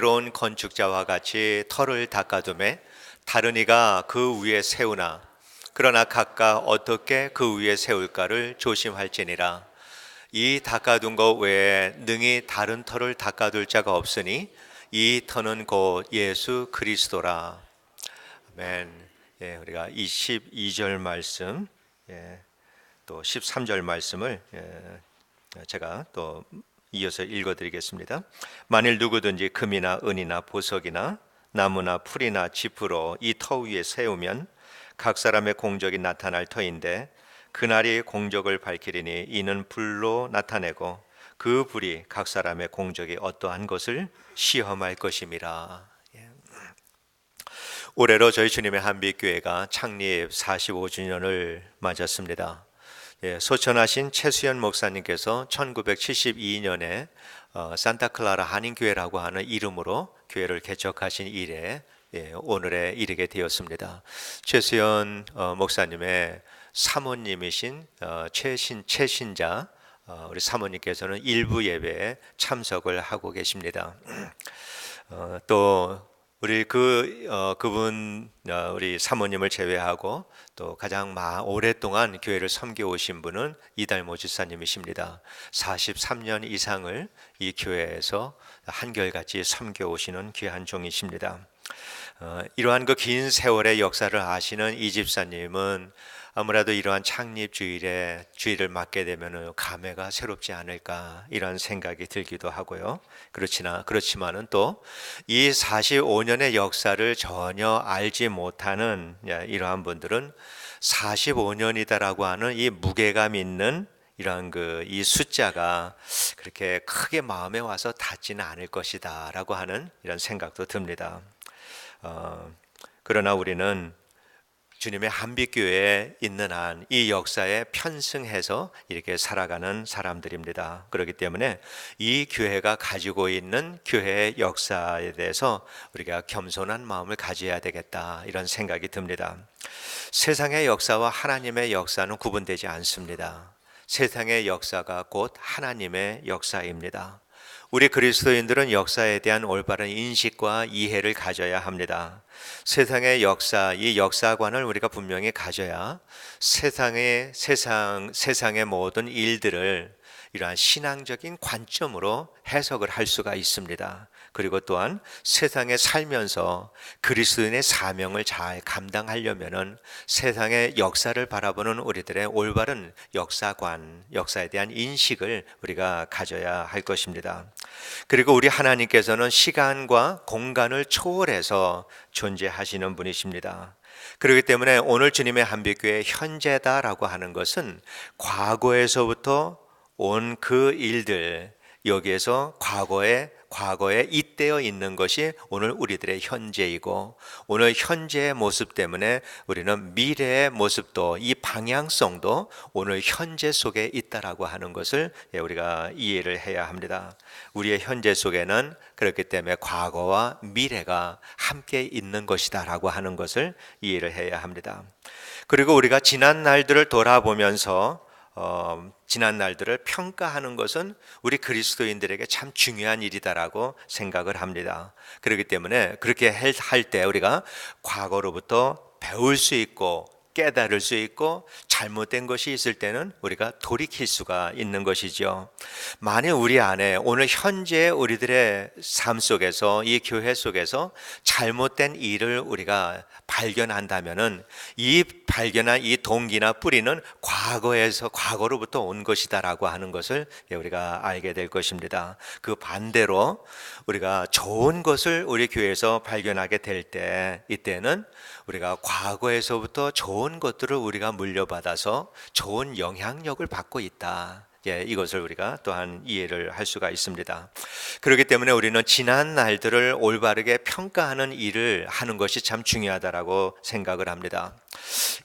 매끄러운 건축자와 같이 터를 닦아두매 다른 이가 그 위에 세우나 그러나 각각 어떻게 그 위에 세울까를 조심할지니라. 이 닦아둔 것 외에 능히 다른 터를 닦아둘 자가 없으니 이 터는 곧 예수 그리스도라. 아멘. 예, 우리가 22절 말씀, 또 13절 말씀을 제가 또 이어서 읽어드리겠습니다. 만일 누구든지 금이나 은이나 보석이나 나무나 풀이나 짚으로 이 터 위에 세우면 각 사람의 공적이 나타날 터인데 그날이 공적을 밝히리니 이는 불로 나타내고 그 불이 각 사람의 공적이 어떠한 것을 시험할 것임이라. 올해로 저희 주님의 한빛교회가 창립 45주년을 맞았습니다. 소천하신 최수연 목사님께서 1972년에 산타클라라 한인교회라고 하는 이름으로 교회를 개척하신 이래 오늘에 이르게 되었습니다. 최수연 목사님의 사모님이신 최신자 우리 사모님께서는 일부 예배에 참석을 하고 계십니다. 또 우리 그분 우리 사모님을 제외하고 또 가장 오랫동안 교회를 섬겨 오신 분은 이달모 집사님이십니다. 43년 이상을 이 교회에서 한결같이 섬겨 오시는 귀한 종이십니다. 이러한 그 긴 세월의 역사를 아시는 이 집사님은 아무래도 이러한 창립 주일을 맞게 되면 감회가 새롭지 않을까 이런 생각이 들기도 하고요. 그렇지만은 또 이 45년의 역사를 전혀 알지 못하는 이러한 분들은 45년이다라고 하는 이 무게감 있는 이러한 이 숫자가 그렇게 크게 마음에 와서 닿지는 않을 것이다라고 하는 이런 생각도 듭니다. 그러나 우리는 주님의 한빛교회에 있는 한 이 역사에 편승해서 이렇게 살아가는 사람들입니다. 그렇기 때문에 이 교회가 가지고 있는 교회의 역사에 대해서 우리가 겸손한 마음을 가져야 되겠다 이런 생각이 듭니다. 세상의 역사와 하나님의 역사는 구분되지 않습니다. 세상의 역사가 곧 하나님의 역사입니다. 우리 그리스도인들은 역사에 대한 올바른 인식과 이해를 가져야 합니다. 세상의 역사, 이 역사관을 우리가 분명히 가져야 세상의 모든 일들을 이러한 신앙적인 관점으로 해석을 할 수가 있습니다. 그리고 또한 세상에 살면서 그리스도인의 사명을 잘 감당하려면은 세상의 역사를 바라보는 우리들의 올바른 역사관, 역사에 대한 인식을 우리가 가져야 할 것입니다. 그리고 우리 하나님께서는 시간과 공간을 초월해서 존재하시는 분이십니다. 그렇기 때문에 오늘 주님의 한빛교회의 현재다라고 하는 것은 과거에서부터 온 그 일들, 여기에서 과거에 잇대어 있는 것이 오늘 우리들의 현재이고, 오늘 현재의 모습 때문에 우리는 미래의 모습도, 이 방향성도 오늘 현재 속에 있다라고 하는 것을 우리가 이해를 해야 합니다. 우리의 현재 속에는 그렇기 때문에 과거와 미래가 함께 있는 것이다라고 하는 것을 이해를 해야 합니다. 그리고 우리가 지난 날들을 돌아보면서 지난 날들을 평가하는 것은 우리 그리스도인들에게 참 중요한 일이다라고 생각을 합니다. 그렇기 때문에 그렇게 할 때 우리가 과거로부터 배울 수 있고 깨달을 수 있고 잘못된 것이 있을 때는 우리가 돌이킬 수가 있는 것이죠. 만약 우리 안에 오늘 현재 우리들의 삶 속에서, 이 교회 속에서 잘못된 일을 우리가 발견한다면은 이 발견한 이 동기나 뿌리는 과거로부터 온 것이다라고 하는 것을 우리가 알게 될 것입니다. 그 반대로 우리가 좋은 것을 우리 교회에서 발견하게 될 때, 이때는 우리가 과거에서부터 좋은 것들을 우리가 물려받아서 좋은 영향력을 받고 있다. 이것을 우리가 또한 이해를 할 수가 있습니다. 그렇기 때문에 우리는 지난 날들을 올바르게 평가하는 일을 하는 것이 참 중요하다라고 생각을 합니다.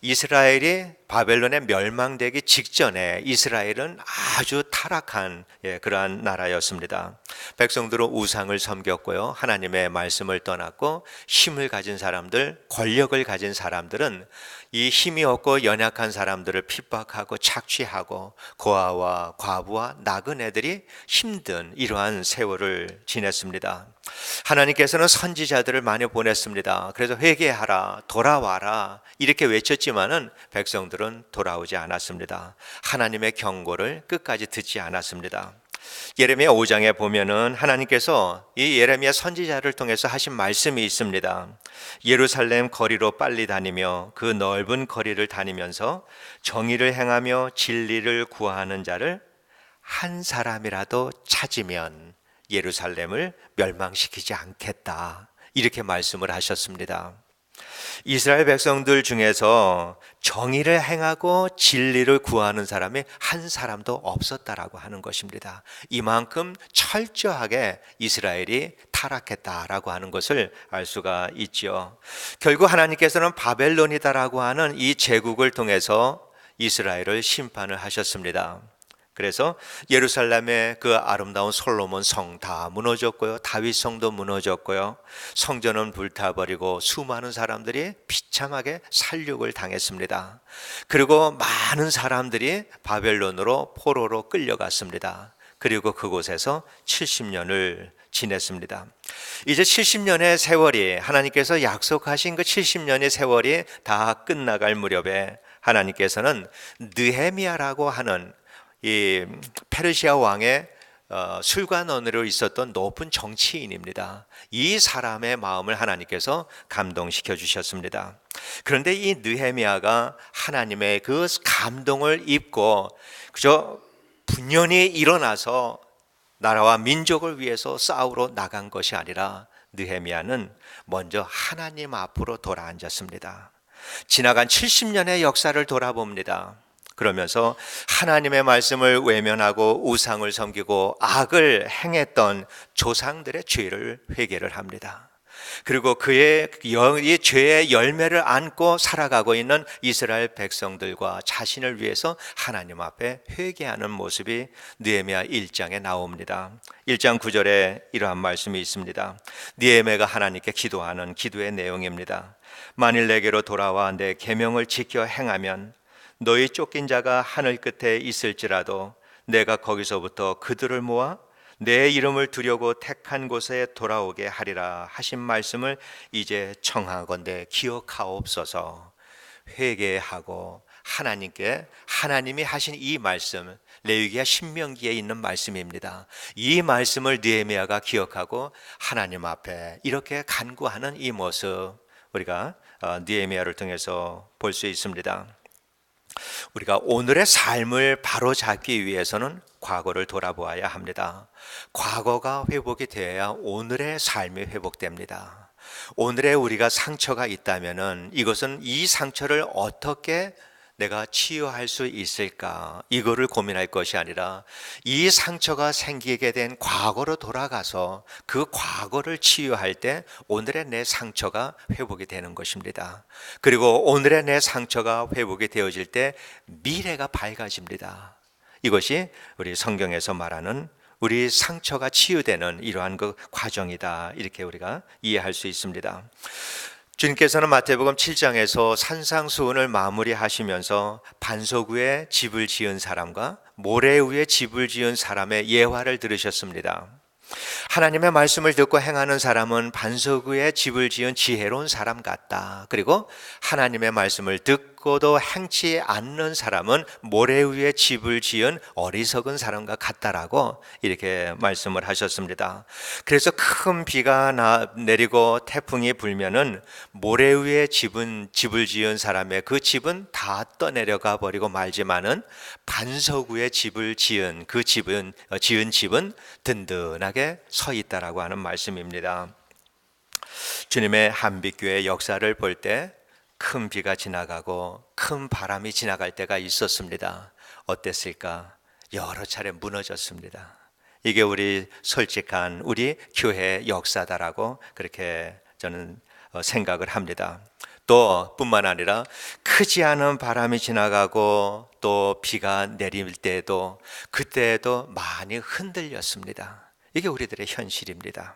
이스라엘이 바벨론에 멸망되기 직전에 이스라엘은 아주 타락한 그러한 나라였습니다. 백성들은 우상을 섬겼고요, 하나님의 말씀을 떠났고, 힘을 가진 사람들, 권력을 가진 사람들은 이 힘이 없고 연약한 사람들을 핍박하고 착취하고 고아와 과부와 나그네들이 힘든 이러한 세월을 지냈습니다. 하나님께서는 선지자들을 많이 보냈습니다. 그래서 회개하라, 돌아와라 이렇게 외쳤지만은 백성들은 돌아오지 않았습니다. 하나님의 경고를 끝까지 듣지 않았습니다. 예레미야 5장에 보면은 하나님께서 이 예레미야 선지자를 통해서 하신 말씀이 있습니다. 예루살렘 거리로 빨리 다니며 그 넓은 거리를 다니면서 정의를 행하며 진리를 구하는 자를 한 사람이라도 찾으면 예루살렘을 멸망시키지 않겠다. 이렇게 말씀을 하셨습니다. 이스라엘 백성들 중에서 정의를 행하고 진리를 구하는 사람이 한 사람도 없었다라고 하는 것입니다. 이만큼 철저하게 이스라엘이 타락했다라고 하는 것을 알 수가 있죠. 결국 하나님께서는 바벨론이다라고 하는 이 제국을 통해서 이스라엘을 심판을 하셨습니다. 그래서 예루살렘의 그 아름다운 솔로몬 성 다 무너졌고요. 다윗 성도 무너졌고요. 성전은 불타버리고 수많은 사람들이 비참하게 살육을 당했습니다. 그리고 많은 사람들이 바벨론으로 포로로 끌려갔습니다. 그리고 그곳에서 70년을 지냈습니다. 이제 70년의 세월이 하나님께서 약속하신 그 70년의 세월이 다 끝나갈 무렵에 하나님께서는 느헤미야라고 하는 이 페르시아 왕의 술관원으로 있었던 높은 정치인입니다. 이 사람의 마음을 하나님께서 감동시켜 주셨습니다. 그런데 이 느헤미야가 하나님의 그 감동을 입고 그저 분연히 일어나서 나라와 민족을 위해서 싸우러 나간 것이 아니라 느헤미야는 먼저 하나님 앞으로 돌아앉았습니다. 지나간 70년의 역사를 돌아봅니다. 그러면서 하나님의 말씀을 외면하고 우상을 섬기고 악을 행했던 조상들의 죄를 회개를 합니다. 그리고 그의 이 죄의 열매를 안고 살아가고 있는 이스라엘 백성들과 자신을 위해서 하나님 앞에 회개하는 모습이 느헤미야 1장에 나옵니다. 1장 9절에 이러한 말씀이 있습니다. 느헤미야가 하나님께 기도하는 기도의 내용입니다. 만일 내게로 돌아와 내 계명을 지켜 행하면 너희 쫓긴 자가 하늘 끝에 있을지라도 내가 거기서부터 그들을 모아 내 이름을 두려고 택한 곳에 돌아오게 하리라 하신 말씀을 이제 청하건대 기억하옵소서. 회개하고 하나님께 하나님이 하신 이 말씀, 레위기야 신명기에 있는 말씀입니다. 이 말씀을 느헤미야가 기억하고 하나님 앞에 이렇게 간구하는 이 모습 우리가 느헤미야를 통해서 볼 수 있습니다. 우리가 오늘의 삶을 바로잡기 위해서는 과거를 돌아보아야 합니다. 과거가 회복이 되어야 오늘의 삶이 회복됩니다. 오늘에 우리가 상처가 있다면은 이것은 이 상처를 어떻게 내가 치유할 수 있을까? 이거를 고민할 것이 아니라 이 상처가 생기게 된 과거로 돌아가서 그 과거를 치유할 때 오늘의 내 상처가 회복이 되는 것입니다. 그리고 오늘의 내 상처가 회복이 되어질 때 미래가 밝아집니다. 이것이 우리 성경에서 말하는 우리 상처가 치유되는 이러한 그 과정이다. 이렇게 우리가 이해할 수 있습니다. 주님께서는 마태복음 7장에서 산상수훈을 마무리하시면서 반석 위에 집을 지은 사람과 모래 위에 집을 지은 사람의 예화를 들으셨습니다. 하나님의 말씀을 듣고 행하는 사람은 반석 위에 집을 지은 지혜로운 사람 같다. 그리고 하나님의 말씀을 듣고도 행치 않는 사람은 모래 위에 집을 지은 어리석은 사람과 같다라고 이렇게 말씀을 하셨습니다. 그래서 큰 비가 내리고 태풍이 불면은 모래 위에 집을 지은 사람의 그 집은 다 떠내려가 버리고 말지만은 반석 위에 집을 지은 그 집은 든든하게 서 있다라고 하는 말씀입니다. 주님의 한빛교회 역사를 볼 때 큰 비가 지나가고 큰 바람이 지나갈 때가 있었습니다. 어땠을까? 여러 차례 무너졌습니다. 이게 우리 솔직한 우리 교회 역사다라고 그렇게 저는 생각을 합니다. 또 뿐만 아니라 크지 않은 바람이 지나가고 또 비가 내릴 때에도 그때에도 많이 흔들렸습니다. 이게 우리들의 현실입니다.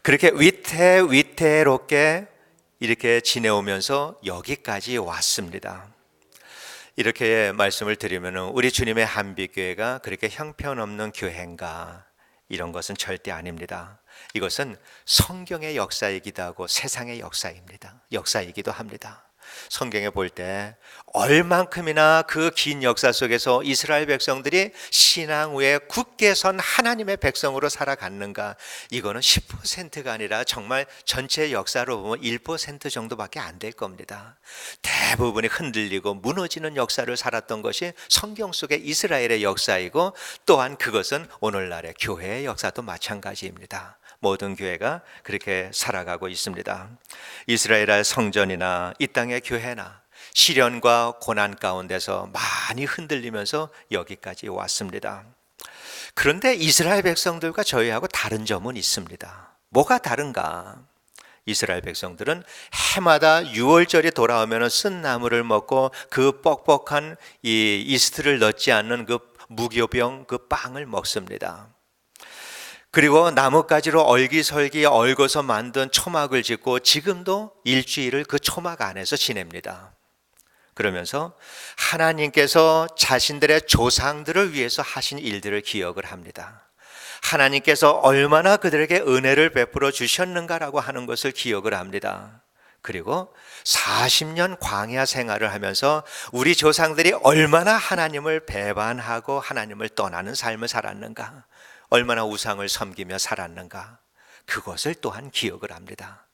그렇게 위태롭게 이렇게 지내오면서 여기까지 왔습니다. 이렇게 말씀을 드리면 우리 주님의 한빛교회가 그렇게 형편없는 교회인가? 이런 것은 절대 아닙니다. 이것은 성경의 역사이기도 하고 세상의 역사이기도 합니다. 성경에 볼 때 얼만큼이나 그 긴 역사 속에서 이스라엘 백성들이 신앙 위에 굳게 선 하나님의 백성으로 살아갔는가, 이거는 10%가 아니라 정말 전체 역사로 보면 1% 정도밖에 안 될 겁니다. 대부분이 흔들리고 무너지는 역사를 살았던 것이 성경 속의 이스라엘의 역사이고, 또한 그것은 오늘날의 교회의 역사도 마찬가지입니다. 모든 교회가 그렇게 살아가고 있습니다. 이스라엘의 성전이나 이 땅의 교회나 시련과 고난 가운데서 많이 흔들리면서 여기까지 왔습니다. 그런데 이스라엘 백성들과 저희하고 다른 점은 있습니다. 뭐가 다른가? 이스라엘 백성들은 해마다 6월절이 돌아오면 쓴 나물을 먹고 그 뻑뻑한 이 이스트를 넣지 않는 그 무교병 그 빵을 먹습니다. 그리고 나뭇가지로 얼기설기 얽어서 만든 초막을 짓고 지금도 일주일을 그 초막 안에서 지냅니다. 그러면서 하나님께서 자신들의 조상들을 위해서 하신 일들을 기억을 합니다. 하나님께서 얼마나 그들에게 은혜를 베풀어 주셨는가라고 하는 것을 기억을 합니다. 그리고 40년 광야 생활을 하면서 우리 조상들이 얼마나 하나님을 배반하고 하나님을 떠나는 삶을 살았는가, 얼마나 우상을 섬기며 살았는가, 그것을 또한 기억을 합니다.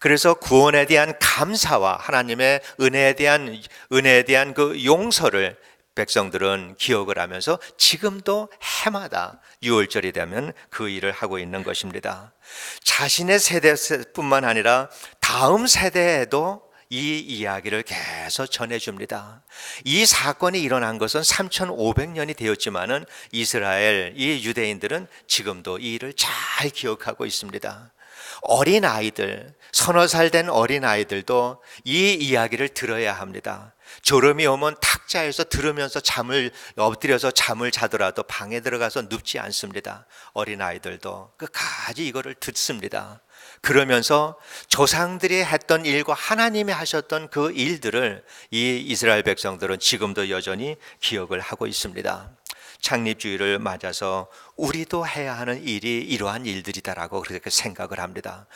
그래서 구원에 대한 감사와 하나님의 은혜에 대한 그 용서를 백성들은 기억을 하면서 지금도 해마다 6월절이 되면 그 일을 하고 있는 것입니다. 자신의 세대뿐만 아니라 다음 세대에도 이 이야기를 계속 전해줍니다. 이 사건이 일어난 것은 3,500년이 되었지만은 이스라엘, 이 유대인들은 지금도 이 일을 잘 기억하고 있습니다. 어린아이들, 서너 살 된 어린아이들도 이 이야기를 들어야 합니다. 졸음이 오면 탁자에서 들으면서 엎드려서 잠을 자더라도 방에 들어가서 눕지 않습니다. 어린아이들도 끝까지 이거를 듣습니다. 그러면서 조상들이 했던 일과 하나님이 하셨던 그 일들을 이 이스라엘 백성들은 지금도 여전히 기억을 하고 있습니다. 창립주의를 맞아서 우리도 해야 하는 일이 이러한 일들이다라고 그렇게 생각을 합니다.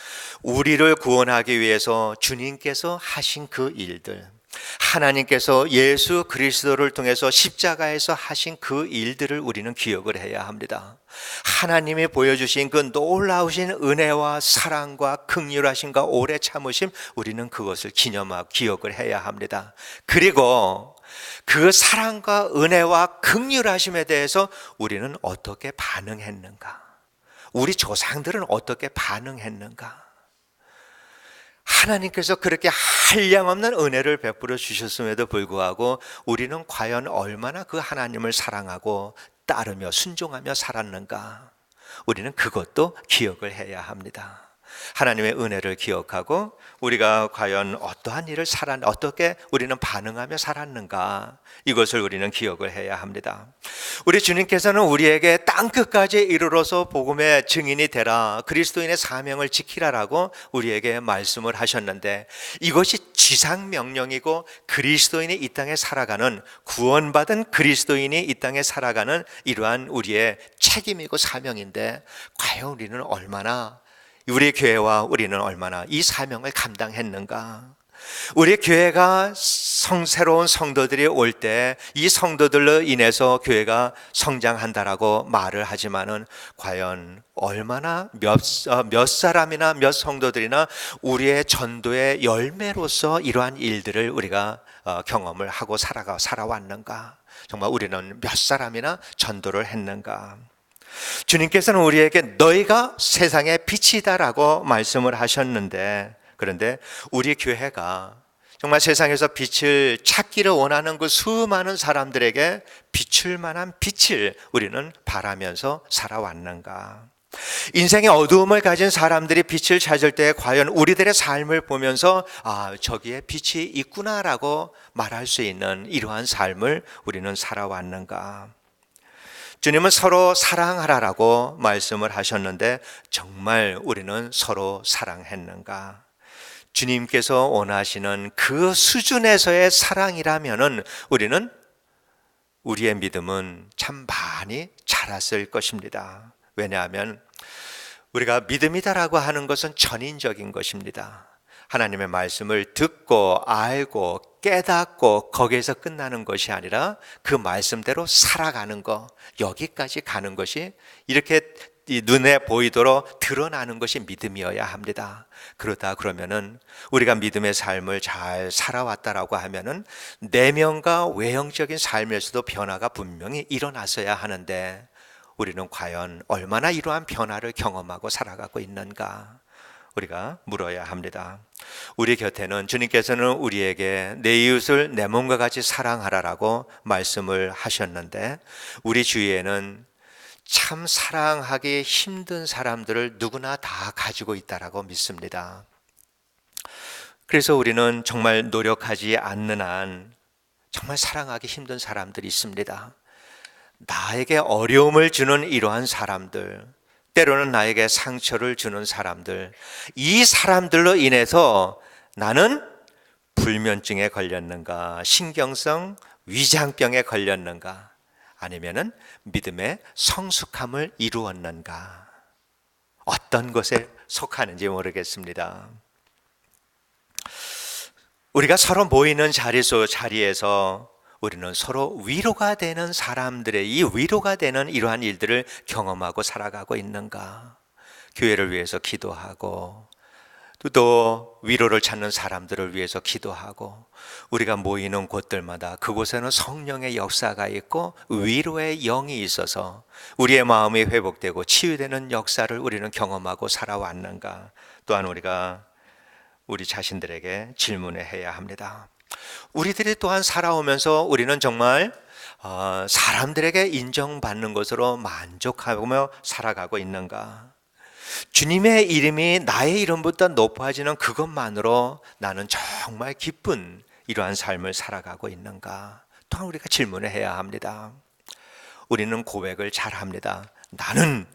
우리를 구원하기 위해서 주님께서 하신 그 일들, 하나님께서 예수 그리스도를 통해서 십자가에서 하신 그 일들을 우리는 기억을 해야 합니다. 하나님이 보여주신 그 놀라우신 은혜와 사랑과 긍휼하심과 오래 참으심, 우리는 그것을 기억을 해야 합니다. 그리고 그 사랑과 은혜와 긍휼하심에 대해서 우리는 어떻게 반응했는가? 우리 조상들은 어떻게 반응했는가? 하나님께서 그렇게 한량없는 은혜를 베풀어 주셨음에도 불구하고 우리는 과연 얼마나 그 하나님을 사랑하고 따르며 순종하며 살았는가? 우리는 그것도 기억을 해야 합니다. 하나님의 은혜를 기억하고 우리가 과연 어떠한 일을 어떻게 우리는 반응하며 살았는가, 이것을 우리는 기억을 해야 합니다. 우리 주님께서는 우리에게 땅끝까지 이르러서 복음의 증인이 되라, 그리스도인의 사명을 지키라라고 우리에게 말씀을 하셨는데, 이것이 지상명령이고 그리스도인이 이 땅에 살아가는, 구원받은 그리스도인이 이 땅에 살아가는 이러한 우리의 책임이고 사명인데, 과연 우리 교회와 우리는 얼마나 이 사명을 감당했는가? 우리 교회가 새로운 성도들이 올 때 이 성도들로 인해서 교회가 성장한다라고 말을 하지만은 과연 얼마나 몇 사람이나 몇 성도들이나 우리의 전도의 열매로서 이러한 일들을 우리가 경험을 하고 살아왔는가? 정말 우리는 몇 사람이나 전도를 했는가? 주님께서는 우리에게 너희가 세상의 빛이다라고 말씀을 하셨는데, 그런데 우리 교회가 정말 세상에서 빛을 찾기를 원하는 그 수많은 사람들에게 비출 만한 빛을 우리는 바라면서 살아왔는가? 인생의 어두움을 가진 사람들이 빛을 찾을 때 과연 우리들의 삶을 보면서 저기에 빛이 있구나라고 말할 수 있는 이러한 삶을 우리는 살아왔는가? 주님은 서로 사랑하라라고 말씀을 하셨는데 정말 우리는 서로 사랑했는가? 주님께서 원하시는 그 수준에서의 사랑이라면은 우리의 믿음은 참 많이 자랐을 것입니다. 왜냐하면 우리가 믿음이다라고 하는 것은 전인적인 것입니다. 하나님의 말씀을 듣고 알고 깨닫고 거기에서 끝나는 것이 아니라 그 말씀대로 살아가는 것, 여기까지 가는 것이 이렇게 눈에 보이도록 드러나는 것이 믿음이어야 합니다. 그러다 그러면은 우리가 믿음의 삶을 잘 살아왔다라고 하면은 내면과 외형적인 삶에서도 변화가 분명히 일어났어야 하는데 우리는 과연 얼마나 이러한 변화를 경험하고 살아가고 있는가? 우리가 물어야 합니다. 우리 곁에는 주님께서는 우리에게 내 이웃을 내 몸과 같이 사랑하라라고 말씀을 하셨는데 우리 주위에는 참 사랑하기 힘든 사람들을 누구나 다 가지고 있다라고 믿습니다. 그래서 우리는 정말 노력하지 않는 한 정말 사랑하기 힘든 사람들이 있습니다. 나에게 어려움을 주는 이러한 사람들, 때로는 나에게 상처를 주는 사람들, 이 사람들로 인해서 나는 불면증에 걸렸는가, 신경성 위장병에 걸렸는가, 아니면은 믿음의 성숙함을 이루었는가, 어떤 것에 속하는지 모르겠습니다. 우리가 서로 모이는 자리에서 우리는 서로 위로가 되는 사람들의 이 위로가 되는 이러한 일들을 경험하고 살아가고 있는가? 교회를 위해서 기도하고 또 위로를 찾는 사람들을 위해서 기도하고 우리가 모이는 곳들마다 그곳에는 성령의 역사가 있고 위로의 영이 있어서 우리의 마음이 회복되고 치유되는 역사를 우리는 경험하고 살아왔는가? 또한 우리가 우리 자신들에게 질문을 해야 합니다. 우리들이 또한 살아오면서 우리는 정말 사람들에게 인정받는 것으로 만족하며 살아가고 있는가? 주님의 이름이 나의 이름보다 높아지는 그것만으로 나는 정말 기쁜 이러한 삶을 살아가고 있는가? 또한 우리가 질문을 해야 합니다. 우리는 고백을 잘 합니다. 나는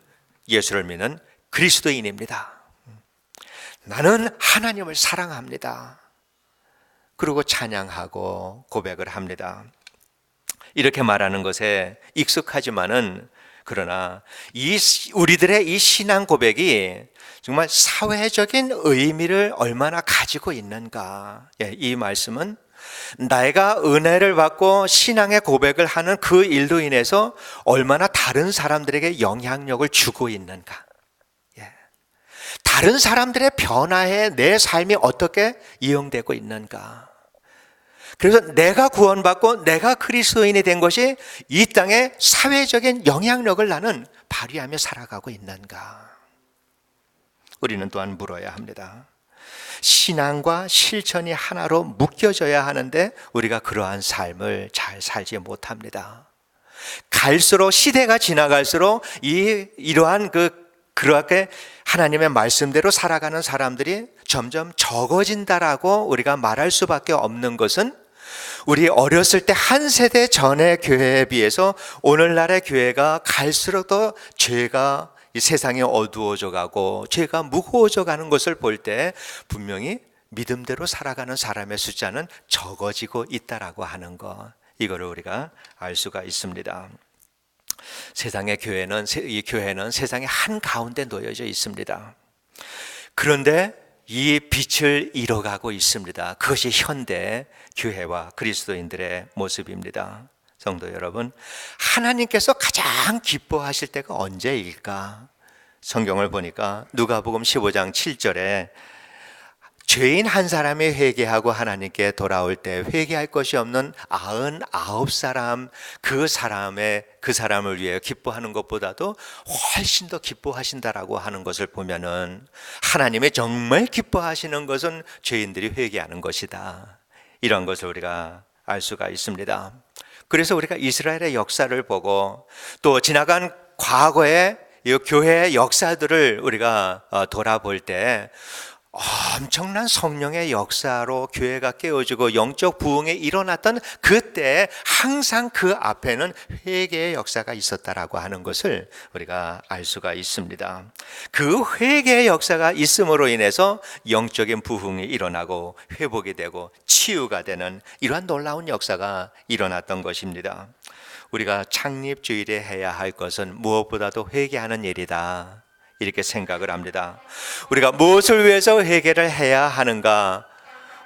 예수를 믿는 그리스도인입니다. 나는 하나님을 사랑합니다. 그리고 찬양하고 고백을 합니다. 이렇게 말하는 것에 익숙하지만은 그러나 우리들의 이 신앙 고백이 정말 사회적인 의미를 얼마나 가지고 있는가? 이 말씀은 내가 은혜를 받고 신앙의 고백을 하는 그 일로 인해서 얼마나 다른 사람들에게 영향력을 주고 있는가? 다른 사람들의 변화에 내 삶이 어떻게 이용되고 있는가? 그래서 내가 구원받고 내가 그리스도인이 된 것이 이 땅에 사회적인 영향력을 나는 발휘하며 살아가고 있는가? 우리는 또한 물어야 합니다. 신앙과 실천이 하나로 묶여져야 하는데 우리가 그러한 삶을 잘 살지 못합니다. 갈수록 시대가 지나갈수록 이러한 그렇게 하나님의 말씀대로 살아가는 사람들이 점점 적어진다라고 우리가 말할 수밖에 없는 것은 우리 어렸을 때 한 세대 전의 교회에 비해서 오늘날의 교회가 갈수록 더 죄가 이 세상이 어두워져 가고 죄가 무거워져 가는 것을 볼 때 분명히 믿음대로 살아가는 사람의 숫자는 적어지고 있다라고 하는 것, 이거를 우리가 알 수가 있습니다. 이 교회는 세상의 한가운데 놓여져 있습니다. 그런데 이 빛을 잃어가고 있습니다. 그것이 현대 교회와 그리스도인들의 모습입니다. 성도 여러분, 하나님께서 가장 기뻐하실 때가 언제일까? 성경을 보니까 누가복음 15장 7절에 죄인 한 사람이 회개하고 하나님께 돌아올 때 회개할 것이 없는 99사람 그 사람을 위해 기뻐하는 것보다도 훨씬 더 기뻐하신다라고 하는 것을 보면은 하나님이 정말 기뻐하시는 것은 죄인들이 회개하는 것이다. 이런 것을 우리가 알 수가 있습니다. 그래서 우리가 이스라엘의 역사를 보고 또 지나간 과거의 이 교회의 역사들을 우리가 돌아볼 때 엄청난 성령의 역사로 교회가 깨어지고 영적 부흥이 일어났던 그때 항상 그 앞에는 회개의 역사가 있었다라고 하는 것을 우리가 알 수가 있습니다. 그 회개의 역사가 있음으로 인해서 영적인 부흥이 일어나고 회복이 되고 치유가 되는 이러한 놀라운 역사가 일어났던 것입니다. 우리가 창립주일에 해야 할 것은 무엇보다도 회개하는 일이다. 이렇게 생각을 합니다. 우리가 무엇을 위해서 회개를 해야 하는가?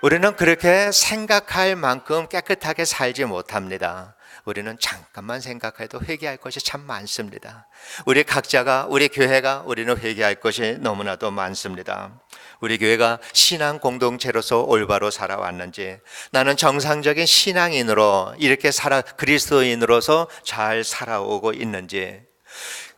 우리는 그렇게 생각할 만큼 깨끗하게 살지 못합니다. 우리는 잠깐만 생각해도 회개할 것이 참 많습니다. 우리 각자가, 우리 교회가 우리는 회개할 것이 너무나도 많습니다. 우리 교회가 신앙 공동체로서 올바로 살아왔는지, 나는 정상적인 신앙인으로 이렇게 그리스도인으로서 잘 살아오고 있는지,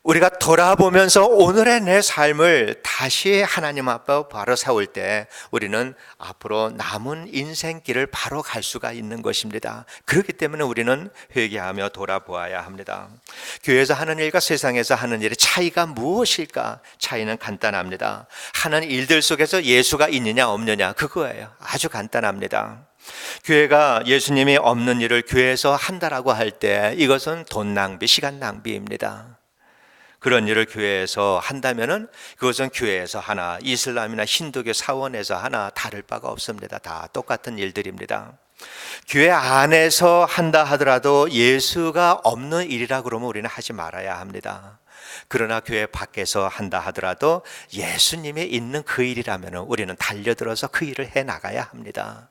우리가 돌아보면서 오늘의 내 삶을 다시 하나님 앞에 바로 세울 때 우리는 앞으로 남은 인생길을 바로 갈 수가 있는 것입니다. 그렇기 때문에 우리는 회개하며 돌아보아야 합니다. 교회에서 하는 일과 세상에서 하는 일의 차이가 무엇일까? 차이는 간단합니다. 하는 일들 속에서 예수가 있느냐 없느냐, 그거예요. 아주 간단합니다. 교회가 예수님이 없는 일을 교회에서 한다라고 할 때 이것은 돈 낭비, 시간 낭비입니다. 그런 일을 교회에서 한다면은 그것은 교회에서 하나, 이슬람이나 힌두교 사원에서 하나 다를 바가 없습니다. 다 똑같은 일들입니다. 교회 안에서 한다 하더라도 예수가 없는 일이라 그러면 우리는 하지 말아야 합니다. 그러나 교회 밖에서 한다 하더라도 예수님이 있는 그 일이라면 우리는 달려들어서 그 일을 해 나가야 합니다.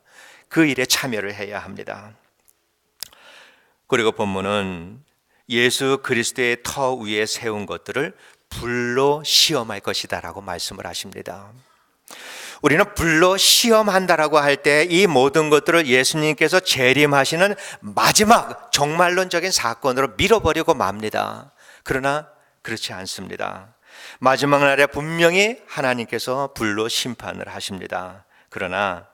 그 일에 참여를 해야 합니다. 그리고 본문은 예수 그리스도의 터 위에 세운 것들을 불로 시험할 것이다 라고 말씀을 하십니다. 우리는 불로 시험한다라고 할 때 이 모든 것들을 예수님께서 재림하시는 마지막 종말론적인 사건으로 밀어버리고 맙니다. 그러나 그렇지 않습니다. 마지막 날에 분명히 하나님께서 불로 심판을 하십니다. 그러나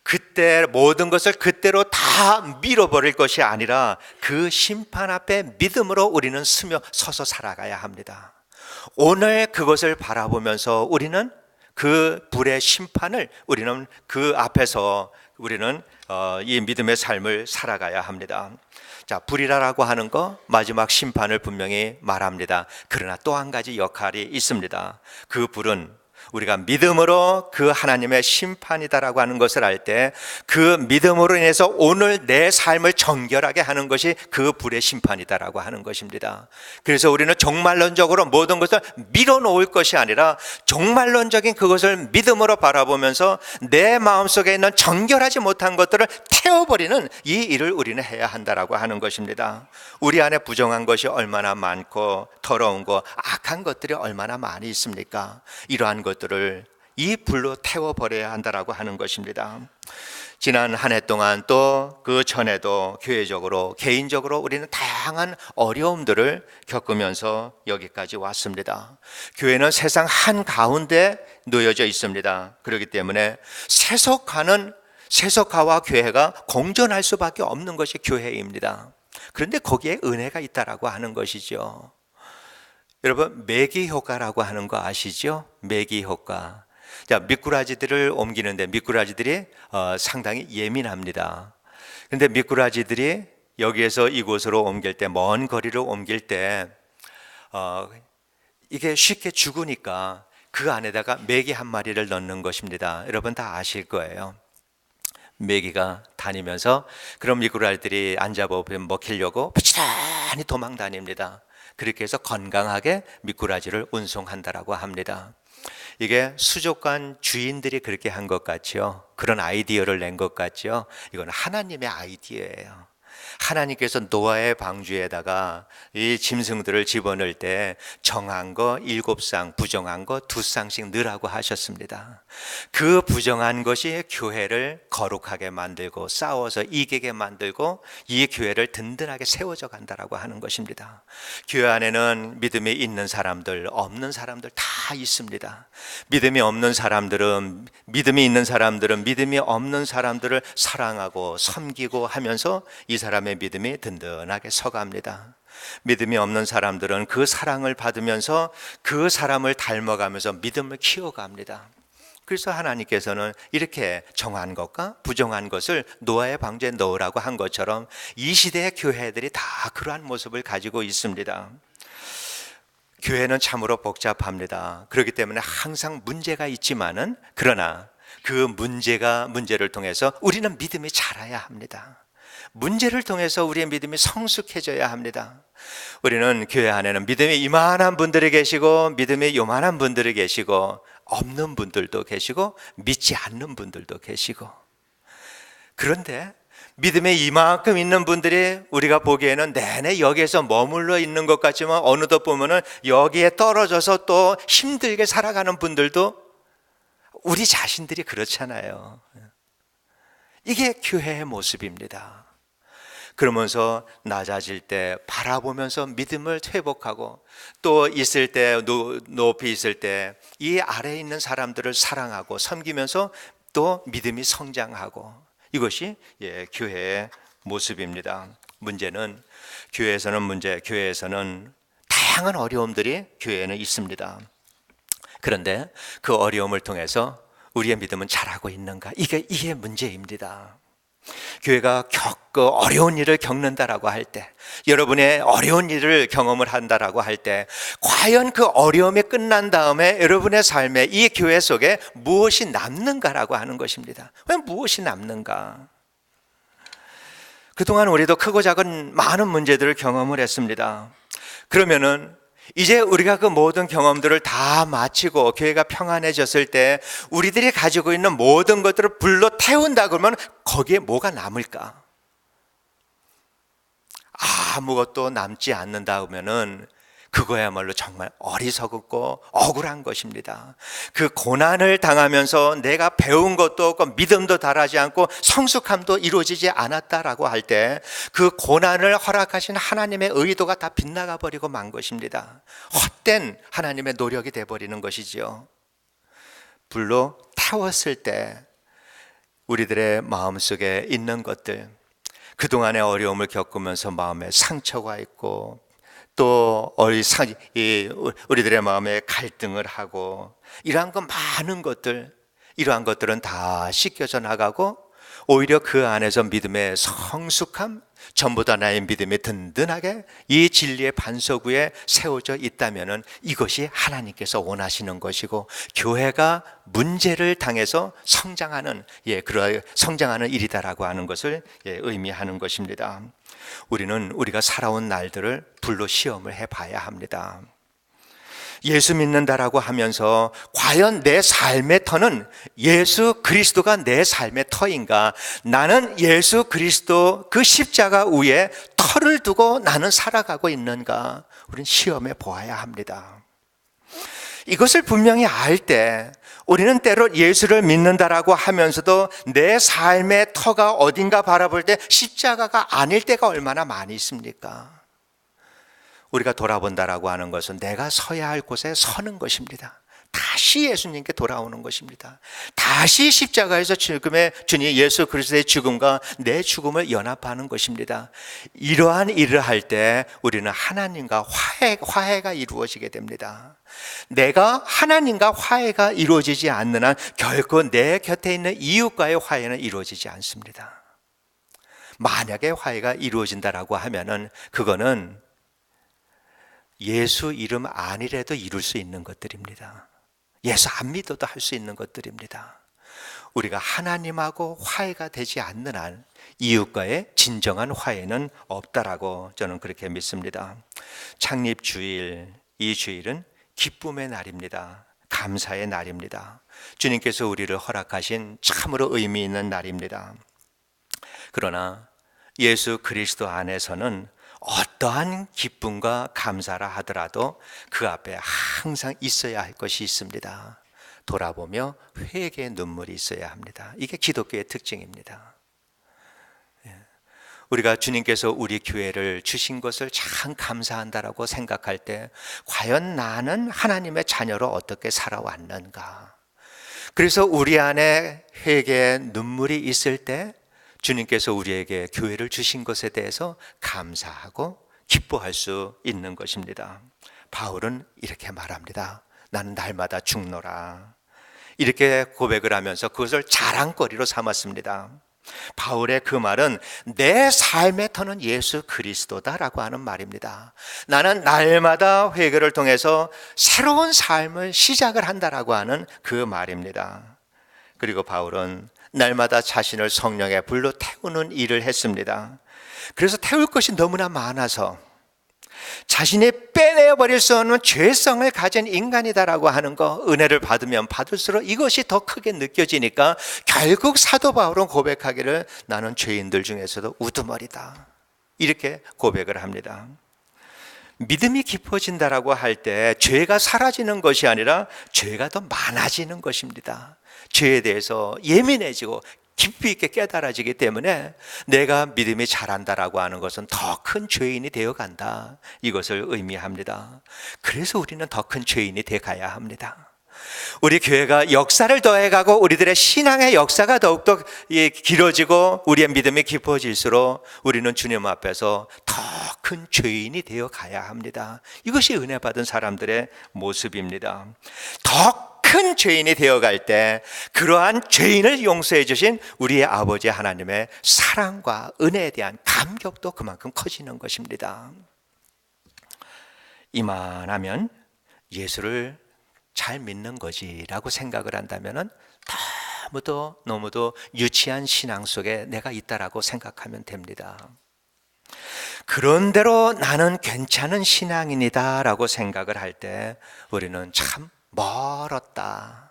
그때 모든 것을 그때로 다 밀어버릴 것이 아니라 그 심판 앞에 믿음으로 우리는 서서 살아가야 합니다. 오늘 그것을 바라보면서 우리는 그 불의 심판을 우리는 그 앞에서 우리는 이 믿음의 삶을 살아가야 합니다. 자, 불이라고 하는 거 마지막 심판을 분명히 말합니다. 그러나 또 한 가지 역할이 있습니다. 그 불은 우리가 믿음으로 그 하나님의 심판이다라고 하는 것을 알 때 그 믿음으로 인해서 오늘 내 삶을 정결하게 하는 것이 그 불의 심판이다라고 하는 것입니다. 그래서 우리는 종말론적으로 모든 것을 밀어놓을 것이 아니라 종말론적인 그것을 믿음으로 바라보면서 내 마음속에 있는 정결하지 못한 것들을 태워버리는 이 일을 우리는 해야 한다라고 하는 것입니다. 우리 안에 부정한 것이 얼마나 많고 더러운 거, 악한 것들이 얼마나 많이 있습니까? 이러한 것들을 이 불로 태워버려야 한다라고 하는 것입니다. 지난 한 해 동안 또 그 전에도 교회적으로 개인적으로 우리는 다양한 어려움들을 겪으면서 여기까지 왔습니다. 교회는 세상 한가운데 놓여져 있습니다. 그렇기 때문에 세속화와 교회가 공존할 수밖에 없는 것이 교회입니다. 그런데 거기에 은혜가 있다라고 하는 것이죠. 여러분, 매기 효과라고 하는 거 아시죠? 매기 효과. 자, 미꾸라지들을 옮기는데 미꾸라지들이 상당히 예민합니다. 근데 미꾸라지들이 여기에서 이곳으로 옮길 때, 먼 거리를 옮길 때 이게 쉽게 죽으니까 그 안에다가 메기 한 마리를 넣는 것입니다. 여러분 다 아실 거예요. 메기가 다니면서 그럼 미꾸라지들이 앉아보면 먹히려고 부지런히 도망 다닙니다. 그렇게 해서 건강하게 미꾸라지를 운송한다라고 합니다. 이게 수족관 주인들이 그렇게 한 것 같죠. 그런 아이디어를 낸 것 같죠. 이건 하나님의 아이디어예요. 하나님께서 노아의 방주에다가 이 짐승들을 집어넣을 때 정한 거 7쌍, 부정한 거 2쌍씩 넣으라고 하셨습니다. 그 부정한 것이 교회를 거룩하게 만들고 싸워서 이기게 만들고 이 교회를 든든하게 세워져 간다라고 하는 것입니다. 교회 안에는 믿음이 있는 사람들, 없는 사람들 다 있습니다. 믿음이 없는 사람들은 믿음이 있는 사람들은 믿음이 없는 사람들을 사랑하고 섬기고 하면서 이 사람의 믿음이 든든하게 서갑니다. 믿음이 없는 사람들은 그 사랑을 받으면서 그 사람을 닮아가면서 믿음을 키워갑니다. 그래서 하나님께서는 이렇게 정한 것과 부정한 것을 노아의 방주에 넣으라고 한 것처럼 이 시대의 교회들이 다 그러한 모습을 가지고 있습니다. 교회는 참으로 복잡합니다. 그렇기 때문에 항상 문제가 있지만은 그러나 그 문제를 통해서 우리는 믿음이 자라야 합니다. 문제를 통해서 우리의 믿음이 성숙해져야 합니다. 우리는 교회 안에는 믿음이 이만한 분들이 계시고 믿음이 요만한 분들이 계시고 없는 분들도 계시고 믿지 않는 분들도 계시고, 그런데 믿음에 이만큼 있는 분들이 우리가 보기에는 내내 여기에서 머물러 있는 것 같지만 어느덧 보면은 여기에 떨어져서 또 힘들게 살아가는 분들도 우리 자신들이 그렇잖아요. 이게 교회의 모습입니다. 그러면서 낮아질 때 바라보면서 믿음을 회복하고, 또 있을 때 높이 있을 때 이 아래에 있는 사람들을 사랑하고 섬기면서 또 믿음이 성장하고, 이것이 교회의 모습입니다. 문제는 교회에서는 다양한 어려움들이 교회에는 있습니다. 그런데 그 어려움을 통해서 우리의 믿음은 자라고 있는가? 이게 문제입니다. 교회가 어려운 일을 겪는다라고 할 때, 여러분의 어려운 일을 경험을 한다라고 할 때, 과연 그 어려움이 끝난 다음에 여러분의 삶에 이 교회 속에 무엇이 남는가라고 하는 것입니다. 왜 무엇이 남는가? 그동안 우리도 크고 작은 많은 문제들을 경험을 했습니다. 그러면은 이제 우리가 그 모든 경험들을 다 마치고 교회가 평안해졌을 때 우리들이 가지고 있는 모든 것들을 불러 태운다 그러면 거기에 뭐가 남을까? 아무것도 남지 않는다 그러면은 그거야말로 정말 어리석고 억울한 것입니다. 그 고난을 당하면서 내가 배운 것도 없고 믿음도 달하지 않고 성숙함도 이루어지지 않았다라고 할 때 그 고난을 허락하신 하나님의 의도가 다 빗나가 버리고 만 것입니다. 헛된 하나님의 노력이 돼버리는 것이지요. 불로 태웠을 때 우리들의 마음속에 있는 것들, 그동안의 어려움을 겪으면서 마음에 상처가 있고, 또 우리들의 마음에 갈등을 하고, 이러한 많은 것들, 이러한 것들은 다 씻겨져 나가고, 오히려 그 안에서 믿음의 성숙함, 전보다 나의 믿음이 든든하게 이 진리의 반석 위에 세워져 있다면은 이것이 하나님께서 원하시는 것이고, 교회가 문제를 당해서 성장하는 일이다라고 하는 것을 의미하는 것입니다. 우리가 살아온 날들을 불로 시험을 해봐야 합니다. 예수 믿는다라고 하면서 과연 내 삶의 터는 예수 그리스도가 내 삶의 터인가? 나는 예수 그리스도 그 십자가 위에 터를 두고 나는 살아가고 있는가? 우리는 시험해 보아야 합니다. 이것을 분명히 알 때 우리는 때로 예수를 믿는다라고 하면서도 내 삶의 터가 어딘가 바라볼 때 십자가가 아닐 때가 얼마나 많이 있습니까? 우리가 돌아본다라고 하는 것은 내가 서야 할 곳에 서는 것입니다. 다시 예수님께 돌아오는 것입니다. 다시 십자가에서 주님 예수 그리스도의 죽음과 내 죽음을 연합하는 것입니다. 이러한 일을 할 때 우리는 하나님과 화해가 이루어지게 됩니다. 내가 하나님과 화해가 이루어지지 않는 한 결코 내 곁에 있는 이웃과의 화해는 이루어지지 않습니다. 만약에 화해가 이루어진다라고 하면은 그거는 예수 이름 아니래도 이룰 수 있는 것들입니다. 예수 안 믿어도 할 수 있는 것들입니다. 우리가 하나님하고 화해가 되지 않는 한 이웃과의 진정한 화해는 없다라고 저는 그렇게 믿습니다. 창립주일, 이 주일은 기쁨의 날입니다. 감사의 날입니다. 주님께서 우리를 허락하신 참으로 의미 있는 날입니다. 그러나 예수 그리스도 안에서는 어떠한 기쁨과 감사라 하더라도 그 앞에 항상 있어야 할 것이 있습니다. 돌아보며 회개의 눈물이 있어야 합니다. 이게 기독교의 특징입니다. 우리가 주님께서 우리 교회를 주신 것을 참 감사한다라고 생각할 때 과연 나는 하나님의 자녀로 어떻게 살아왔는가? 그래서 우리 안에 회개의 눈물이 있을 때 주님께서 우리에게 교회를 주신 것에 대해서 감사하고 기뻐할 수 있는 것입니다. 바울은 이렇게 말합니다. 나는 날마다 죽노라. 이렇게 고백을 하면서 그것을 자랑거리로 삼았습니다. 바울의 그 말은 내 삶의 터는 예수 그리스도다라고 하는 말입니다. 나는 날마다 회개를 통해서 새로운 삶을 시작을 한다라고 하는 그 말입니다. 그리고 바울은 날마다 자신을 성령의 불로 태우는 일을 했습니다. 그래서 태울 것이 너무나 많아서 자신이 빼내버릴 수 없는 죄성을 가진 인간이다라고 하는 거, 은혜를 받으면 받을수록 이것이 더 크게 느껴지니까 결국 사도 바울은 고백하기를 나는 죄인들 중에서도 우두머리다, 이렇게 고백을 합니다. 믿음이 깊어진다라고 할 때 죄가 사라지는 것이 아니라 죄가 더 많아지는 것입니다. 죄에 대해서 예민해지고 깊이 있게 깨달아지기 때문에 내가 믿음이 자란다라고 하는 것은 더 큰 죄인이 되어간다, 이것을 의미합니다. 그래서 우리는 더 큰 죄인이 되어가야 합니다. 우리 교회가 역사를 더해가고 우리들의 신앙의 역사가 더욱더 길어지고 우리의 믿음이 깊어질수록 우리는 주님 앞에서 더 큰 죄인이 되어가야 합니다. 이것이 은혜 받은 사람들의 모습입니다. 더 큰 죄인이 되어갈 때 그러한 죄인을 용서해 주신 우리의 아버지 하나님의 사랑과 은혜에 대한 감격도 그만큼 커지는 것입니다. 이만하면 예수를 잘 믿는 거지라고 생각을 한다면 너무도 유치한 신앙 속에 내가 있다라고 생각하면 됩니다. 그런대로 나는 괜찮은 신앙인이다 라고 생각을 할 때 우리는 참 멀었다,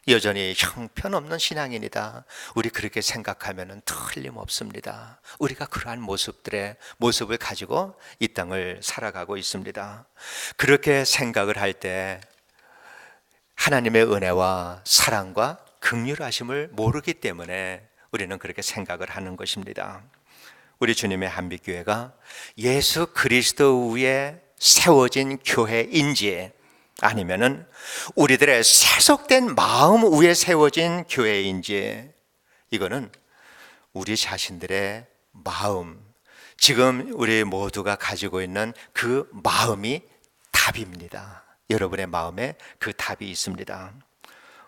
여전히 형편없는 신앙인이다, 우리 그렇게 생각하면 틀림없습니다. 우리가 그러한 모습을 가지고 이 땅을 살아가고 있습니다. 그렇게 생각을 할 때 하나님의 은혜와 사랑과 긍휼하심을 모르기 때문에 우리는 그렇게 생각을 하는 것입니다. 우리 주님의 한빛교회가 예수 그리스도 위에 세워진 교회인지 아니면은 우리들의 세속된 마음 위에 세워진 교회인지, 이거는 우리 자신들의 마음, 지금 우리 모두가 가지고 있는 그 마음이 답입니다. 여러분의 마음에 그 답이 있습니다.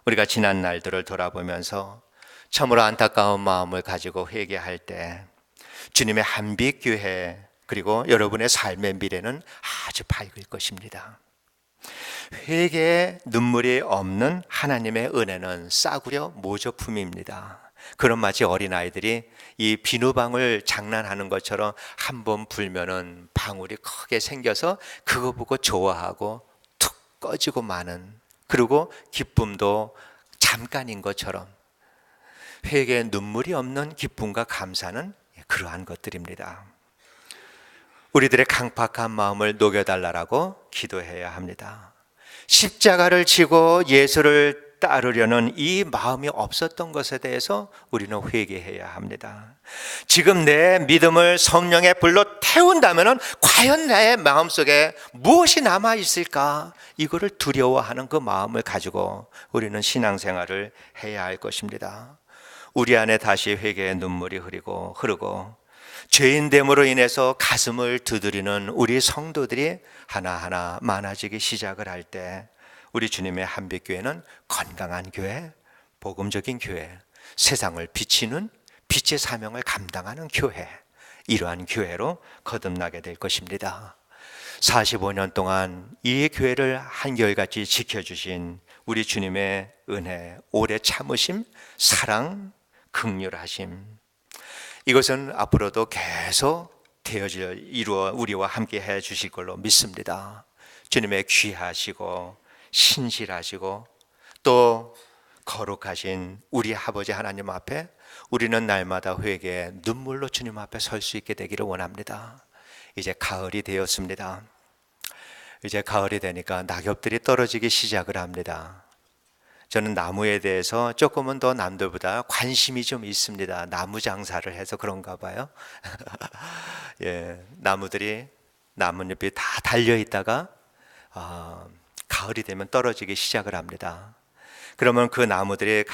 우리가 지난 날들을 돌아보면서 참으로 안타까운 마음을 가지고 회개할 때 주님의 한빛교회 그리고 여러분의 삶의 미래는 아주 밝을 것입니다. 회개에 눈물이 없는 하나님의 은혜는 싸구려 모조품입니다. 그런 마치 어린아이들이 이 비누방울 장난하는 것처럼 한 번 불면은 방울이 크게 생겨서 그거 보고 좋아하고 툭 꺼지고 마는, 그리고 기쁨도 잠깐인 것처럼 회개에 눈물이 없는 기쁨과 감사는 그러한 것들입니다. 우리들의 강팍한 마음을 녹여달라고 기도해야 합니다. 십자가를 지고 예수를 따르려는 이 마음이 없었던 것에 대해서 우리는 회개해야 합니다. 지금 내 믿음을 성령의 불로 태운다면 과연 내 마음속에 무엇이 남아있을까? 이거를 두려워하는 그 마음을 가지고 우리는 신앙생활을 해야 할 것입니다. 우리 안에 다시 회개의 눈물이 흐르고 죄인됨으로 인해서 가슴을 두드리는 우리 성도들이 하나하나 많아지기 시작을 할 때 우리 주님의 한빛교회는 건강한 교회, 복음적인 교회, 세상을 비치는 빛의 사명을 감당하는 교회, 이러한 교회로 거듭나게 될 것입니다. 45년 동안 이 교회를 한결같이 지켜주신 우리 주님의 은혜, 오래 참으심, 사랑, 긍휼하심, 이것은 앞으로도 계속 이루어 우리와 함께 해 주실 걸로 믿습니다. 주님의 귀하시고 신실하시고 또 거룩하신 우리 아버지 하나님 앞에 우리는 날마다 회개의 눈물로 주님 앞에 설 수 있게 되기를 원합니다. 이제 가을이 되었습니다. 이제 가을이 되니까 낙엽들이 떨어지기 시작을 합니다. 저는 나무에 대해서 조금은 더 남들보다 관심이 좀 있습니다. 나무 장사를 해서 그런가 봐요. 예, 나뭇잎이 다 달려 있다가 가을이 되면 떨어지기 시작을 합니다. 그러면 그 나무들의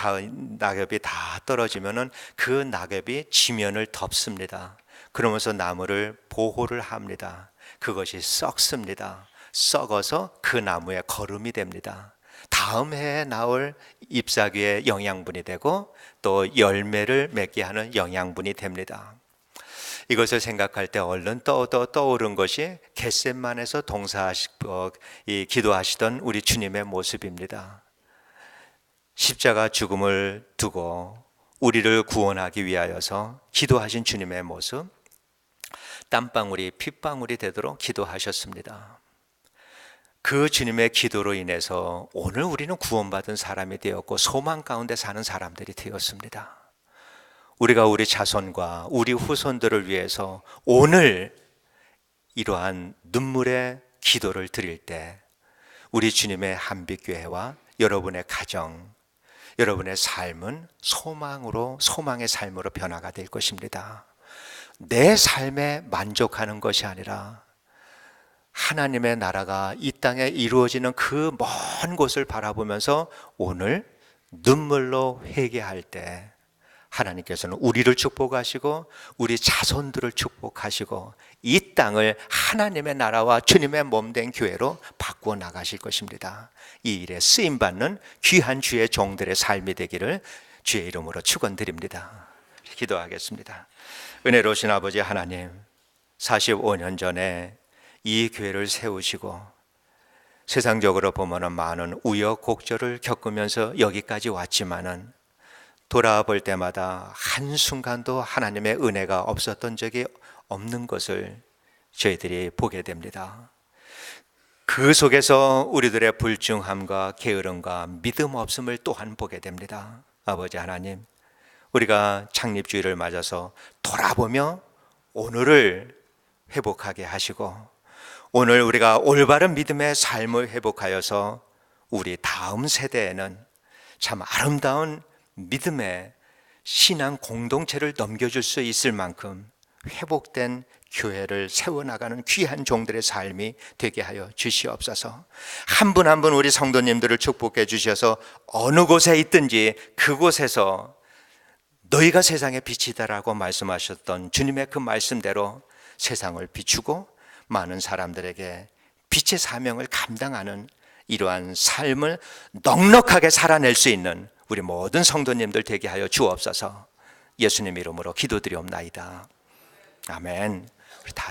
낙엽이 다 떨어지면은 그 낙엽이 지면을 덮습니다. 그러면서 나무를 보호를 합니다. 그것이 썩습니다. 썩어서 그 나무의 거름이 됩니다. 다음 해에 나올 잎사귀의 영양분이 되고 또 열매를 맺게 하는 영양분이 됩니다. 이것을 생각할 때 얼른 떠오른 것이 겟셋만에서 기도하시던 우리 주님의 모습입니다. 십자가 죽음을 두고 우리를 구원하기 위하여서 기도하신 주님의 모습, 땀방울이 핏방울이 되도록 기도하셨습니다. 그 주님의 기도로 인해서 오늘 우리는 구원받은 사람이 되었고 소망 가운데 사는 사람들이 되었습니다. 우리가 우리 자손과 우리 후손들을 위해서 오늘 이러한 눈물의 기도를 드릴 때 우리 주님의 한빛교회와 여러분의 가정, 여러분의 삶은 소망의 삶으로 변화가 될 것입니다. 내 삶에 만족하는 것이 아니라 하나님의 나라가 이 땅에 이루어지는 그 먼 곳을 바라보면서 오늘 눈물로 회개할 때 하나님께서는 우리를 축복하시고 우리 자손들을 축복하시고 이 땅을 하나님의 나라와 주님의 몸된 교회로 바꾸어 나가실 것입니다. 이 일에 쓰임받는 귀한 주의 종들의 삶이 되기를 주의 이름으로 축원드립니다. 기도하겠습니다. 은혜로우신 아버지 하나님, 45년 전에 이 교회를 세우시고 세상적으로 보면 많은 우여곡절을 겪으면서 여기까지 왔지만은 돌아볼 때마다 한순간도 하나님의 은혜가 없었던 적이 없는 것을 저희들이 보게 됩니다. 그 속에서 우리들의 불중함과 게으름과 믿음 없음을 또한 보게 됩니다. 아버지 하나님, 우리가 창립주의를 맞아서 돌아보며 오늘을 회복하게 하시고 오늘 우리가 올바른 믿음의 삶을 회복하여서 우리 다음 세대에는 참 아름다운 믿음의 신앙 공동체를 넘겨줄 수 있을 만큼 회복된 교회를 세워나가는 귀한 종들의 삶이 되게 하여 주시옵소서. 한 분 한 분 우리 성도님들을 축복해 주셔서 어느 곳에 있든지 그곳에서 너희가 세상의 빛이다라고 말씀하셨던 주님의 그 말씀대로 세상을 비추고 많은 사람들에게 빛의 사명을 감당하는 이러한 삶을 넉넉하게 살아낼 수 있는 우리 모든 성도님들 되게 하여 주옵소서. 예수님 이름으로 기도드리옵나이다. 아멘. 우리 다